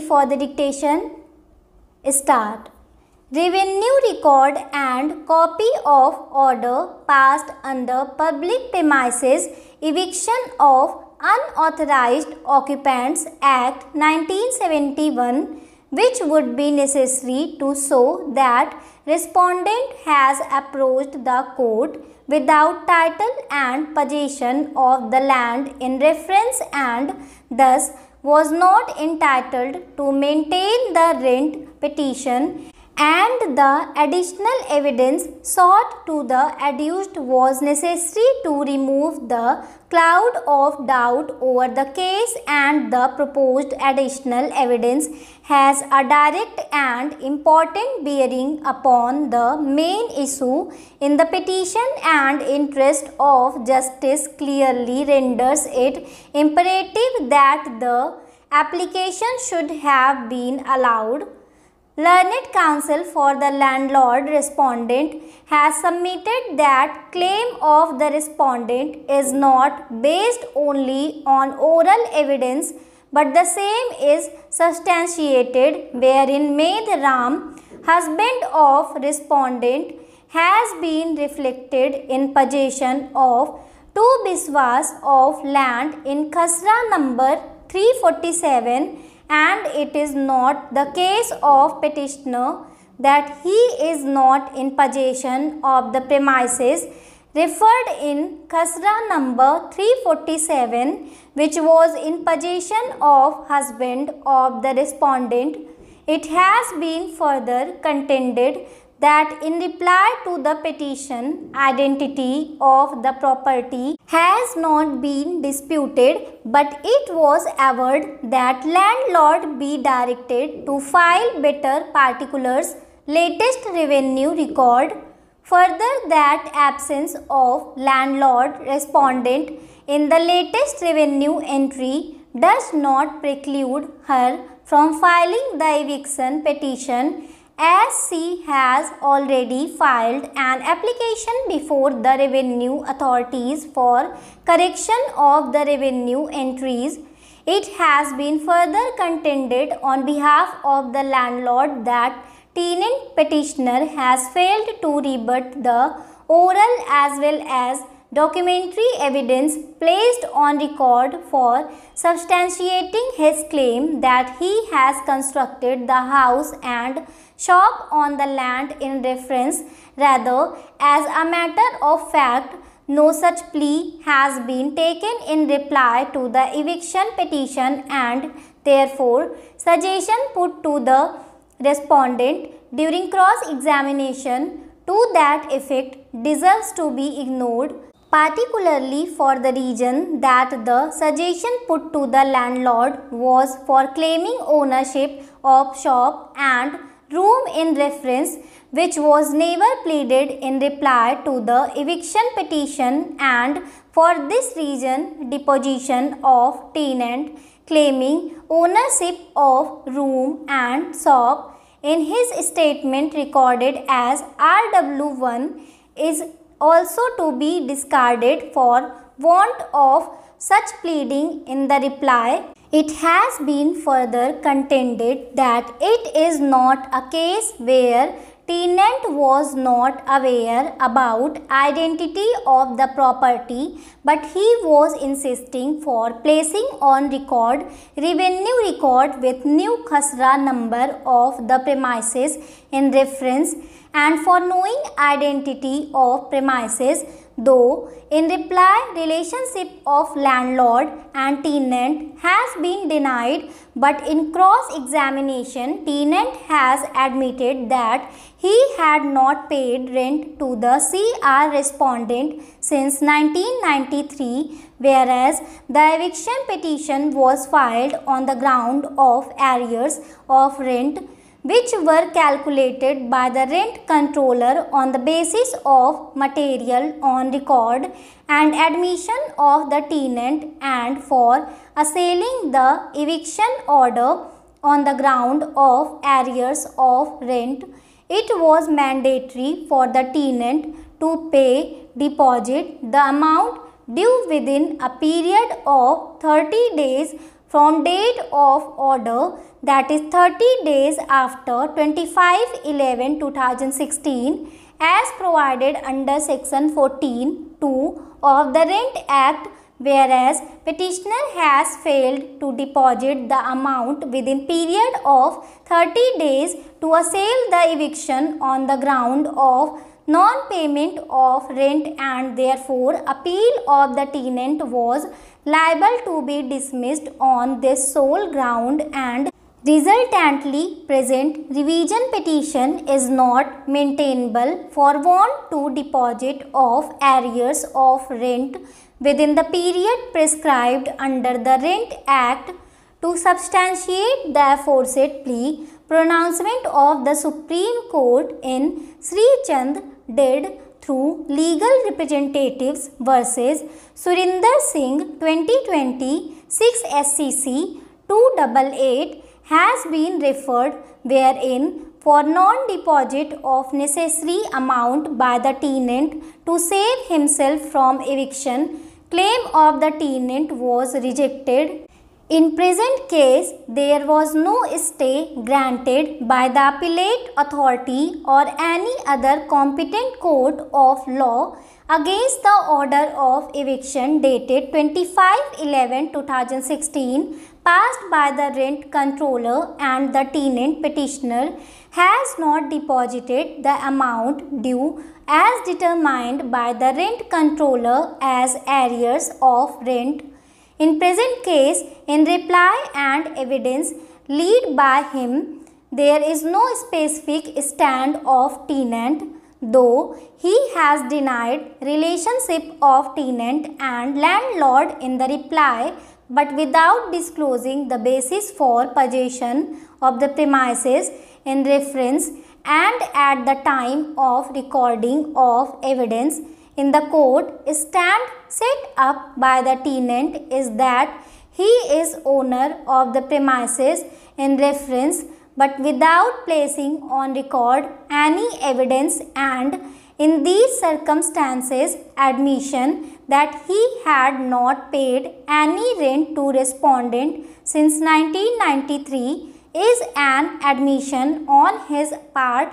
for the dictation? Start. Revenue record and copy of order passed under public premises eviction of unauthorized occupants Act 1971, which would be necessary to show that respondent has approached the court without title and possession of the land in reference and thus was not entitled to maintain the rent petition, and the additional evidence sought to the adduced was necessary to remove the cloud of doubt over the case, and the proposed additional evidence has a direct and important bearing upon the main issue in the petition, and interest of justice clearly renders it imperative that the application should have been allowed. Learned counsel for the landlord respondent has submitted that claim of the respondent is not based only on oral evidence, but the same is substantiated wherein Med Ram, husband of respondent, has been reflected in possession of 2 biswas of land in Khasra number 347, and it is not the case of petitioner that he is not in possession of the premises referred in Khasra number 347, which was in possession of husband of the respondent. It has been further contended that in reply to the petition, identity of the property has not been disputed, but it was averred that landlord be directed to file better particulars, latest revenue record. Further, that absence of landlord respondent in the latest revenue entry does not preclude her from filing the eviction petition, as she has already filed an application before the revenue authorities for correction of the revenue entries. It has been further contended on behalf of the landlord that tenant petitioner has failed to rebut the oral as well as documentary evidence placed on record for substantiating his claim that he has constructed the house and shop on the land in reference. Rather, as a matter of fact, no such plea has been taken in reply to the eviction petition, and therefore suggestion put to the respondent during cross-examination to that effect deserves to be ignored, particularly for the reason that the suggestion put to the landlord was for claiming ownership of shop and room in reference, which was never pleaded in reply to the eviction petition, and for this reason deposition of tenant claiming ownership of room and shop in his statement recorded as RW1 is also to be discarded for want of such pleading in the reply. It has been further contended that it is not a case where tenant was not aware about identity of the property, but he was insisting for placing on record revenue record with new Khasra number of the premises in reference, and for knowing identity of premises, though in reply relationship of landlord and tenant has been denied, but in cross-examination tenant has admitted that he had not paid rent to the CR respondent since 1993, whereas the eviction petition was filed on the ground of arrears of rent, which were calculated by the rent controller on the basis of material on record and admission of the tenant, and for assailing the eviction order on the ground of arrears of rent, it was mandatory for the tenant to pay deposit the amount due within a period of 30 days from date of order, that is 30 days after 25/11/2016 as provided under section 14(2) of the Rent Act, whereas petitioner has failed to deposit the amount within period of 30 days to assail the eviction on the ground of non-payment of rent, and therefore appeal of the tenant was liable to be dismissed on this sole ground, and resultantly present revision petition is not maintainable for want to deposit of arrears of rent within the period prescribed under the Rent Act. To substantiate the aforesaid plea, pronouncement of the Supreme Court in Sri Chand did through legal representatives versus Surinder Singh 2020 6 SCC 288 has been referred, wherein for non-deposit of necessary amount by the tenant to save himself from eviction, claim of the tenant was rejected. In present case, there was no stay granted by the appellate authority or any other competent court of law against the order of eviction dated 25/11/2016 passed by the rent controller, and the tenant petitioner has not deposited the amount due as determined by the rent controller as arrears of rent. In present case, in reply and evidence led by him, there is no specific stand of tenant, though he has denied relationship of tenant and landlord in the reply, but without disclosing the basis for possession of the premises in reference, and at the time of recording of evidence in the court, stand set up by the tenant is that he is owner of the premises in reference, but without placing on record any evidence, and in these circumstances admission that he had not paid any rent to respondent since 1993 is an admission on his part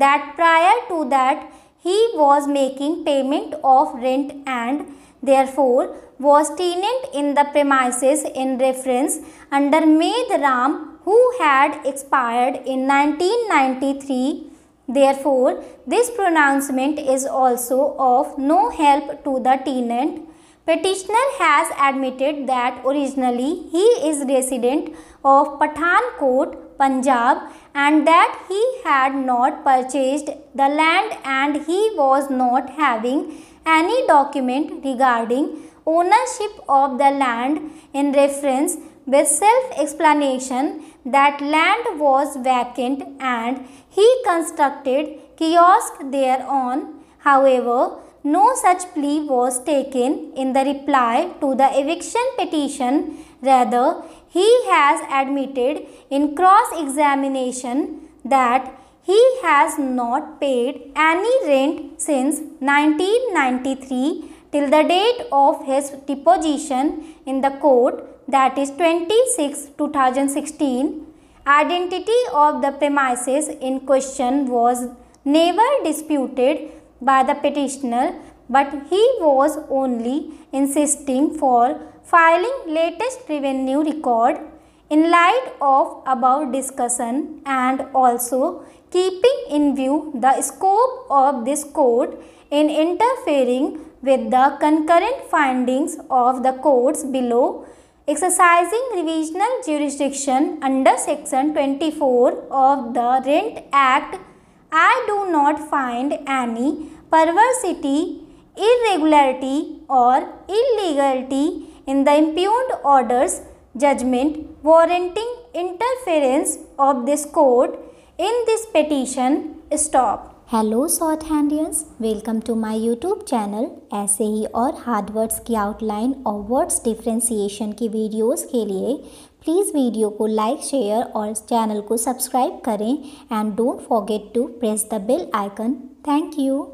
that prior to that he was making payment of rent, and therefore was tenant in the premises in reference under Medram, who had expired in 1993. Therefore, this pronouncement is also of no help to the tenant. Petitioner has admitted that originally he is resident of Pathankot, Punjab, and that he had not purchased the land, and he was not having any document regarding ownership of the land in reference, with self-explanation that land was vacant and he constructed kiosk thereon. However, no such plea was taken in the reply to the eviction petition. Rather, he has admitted in cross-examination that he has not paid any rent since 1993 till the date of his deposition in the court, that is 26/2016. Identity of the premises in question was never disputed by the petitioner, but he was only insisting for filing latest revenue record. In light of above discussion, and also keeping in view the scope of this court in interfering with the concurrent findings of the courts below, exercising revisional jurisdiction under section 24 of the Rent Act, I do not find any perversity, irregularity or illegality in the impugned orders judgment warranting interference of this court in this petition. Stop. Hello shorthandians, welcome to my YouTube channel. ऐसे ही और hard words की outline और words differentiation की videos के लिए please video को like, share और चैनल को सब्सक्राइब करें and don't forget to press the bell icon. Thank you.